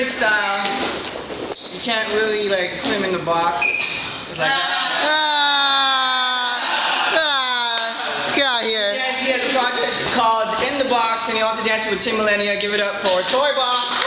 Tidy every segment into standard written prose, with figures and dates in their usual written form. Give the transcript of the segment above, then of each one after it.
style. You can't really like put him in the box. It's like get out here. Yes, he has a project called In the Box, and he also dances with Tim Millennia. Give it up for ToyBox.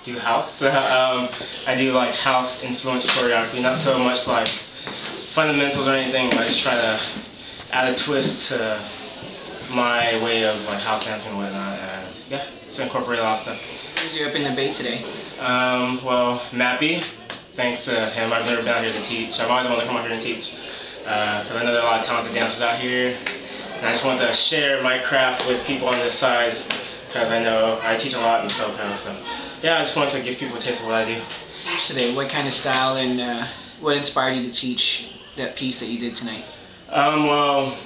do house. I do like house influence choreography, not so much like fundamentals or anything. I just try to add a twist to my way of like house dancing and whatnot. And yeah, just incorporate a lot of stuff. Who's you up in the bait today? Well, Mappy. Thanks to him, I've never been out here to teach. I've always wanted to come out here and teach because I know there are a lot of talented dancers out here. And I just want to share my craft with people on this side because I know I teach a lot in Socal. So yeah, I just want to give people a taste of what I do. Today, what kind of style and what inspired you to teach that piece that you did tonight? Well,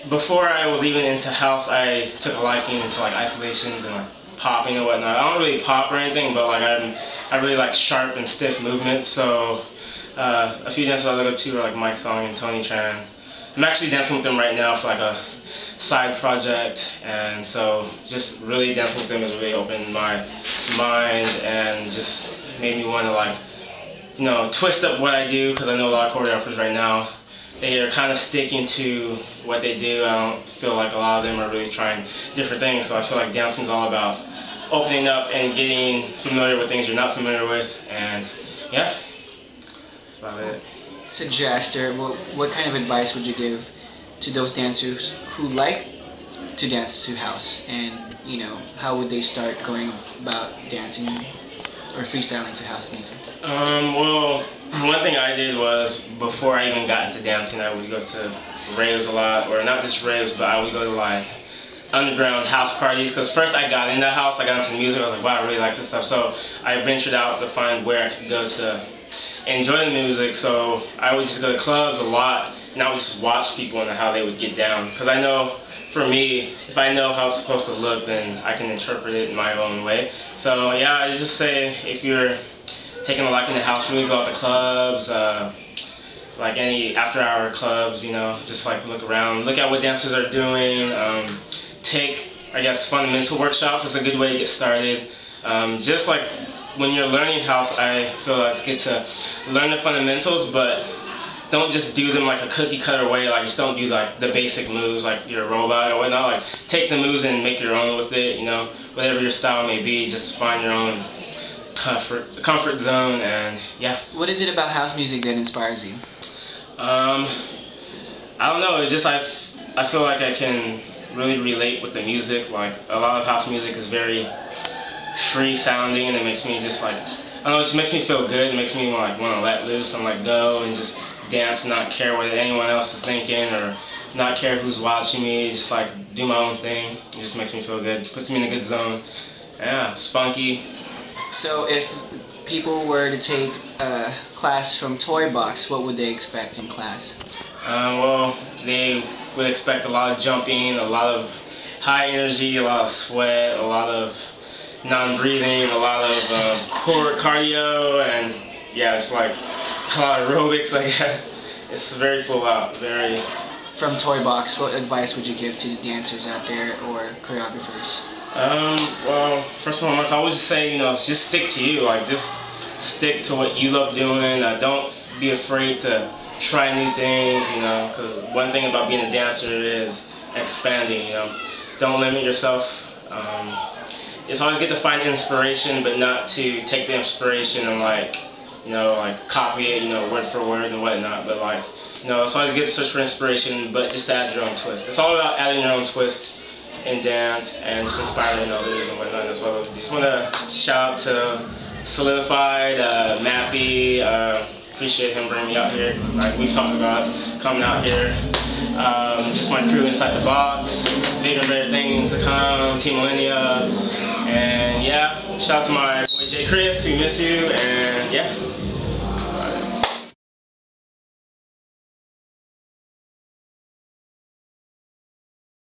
before I was even into house, I took a liking into like isolations and like popping and whatnot. I don't really pop or anything, but like I really like sharp and stiff movements. So a few dancers I look up to are like Mike Song and Tony Tran. I'm actually dancing with them right now for like a side project, and so just really dancing with them has really opened my mind and just made me want to like, you know, twist up what I do, because I know a lot of choreographers right now, they are kind of sticking to what they do. I don't feel like a lot of them are really trying different things, so I feel like dancing is all about opening up and getting familiar with things you're not familiar with, and yeah, that's about it. Suggest, or what kind of advice would you give to those dancers who like to dance to house, and you know, how would they start going about dancing or freestyling to house music? Well, one thing I did was, before I even got into dancing, I would go to raves a lot, or not just raves, but I would go to like underground house parties, because first I got into house, I got into music, I was like, wow, I really like this stuff, so I ventured out to find where I could go to enjoy the music. So I would just go to clubs a lot, and I would just watch people and how they would get down, because I know for me, if I know how it's supposed to look, then I can interpret it in my own way. So yeah, I just say, if you're taking a liking to house, really go out to clubs, like any after-hour clubs, you know, just like look around, look at what dancers are doing, take, I guess, fundamental workshops is a good way to get started. Just like when you're learning house, I feel like it's good to learn the fundamentals, but don't just do them like a cookie cutter way. Like, just don't do like the basic moves like you're a robot or whatnot. Like, take the moves and make your own with it, you know, whatever your style may be, just find your own comfort zone. And yeah. What is it about house music that inspires you? I don't know, it's just I feel like I can really relate with the music. Like, a lot of house music is very free sounding, and it makes me just like, I don't know, it just makes me feel good. It makes me like want to let loose and like go and just dance, not care what anyone else is thinking or not care who's watching me, just like do my own thing. It just makes me feel good, puts me in a good zone. Yeah, it's funky. So if people were to take a class from ToyBox, what would they expect in class? Well, they would expect a lot of jumping, a lot of high energy, a lot of sweat, a lot of non-breathing, a lot of core cardio, and yeah, it's like a lot of aerobics, I guess. It's very full out, very. From ToyBox, what advice would you give to dancers out there or choreographers? Well, first of all, I would just say, you know, just stick to you. Like, just stick to what you love doing. Don't be afraid to try new things, you know, because one thing about being a dancer is expanding, you know. Don't limit yourself. It's always good to find inspiration, but not to take the inspiration and like, you know, like copy it, you know, word for word and whatnot. But like, you know, it's always good to search for inspiration, but just to add your own twist. It's all about adding your own twist in dance and just inspiring others and whatnot as well. Just want to shout out to Solidified, Mappy. Appreciate him bringing me out here. Like we've talked about coming out here. Just my crew inside the box. Bigger and better things to come. Team Millennia. And yeah, shout out to my boy J. Chris. We miss you. And yeah.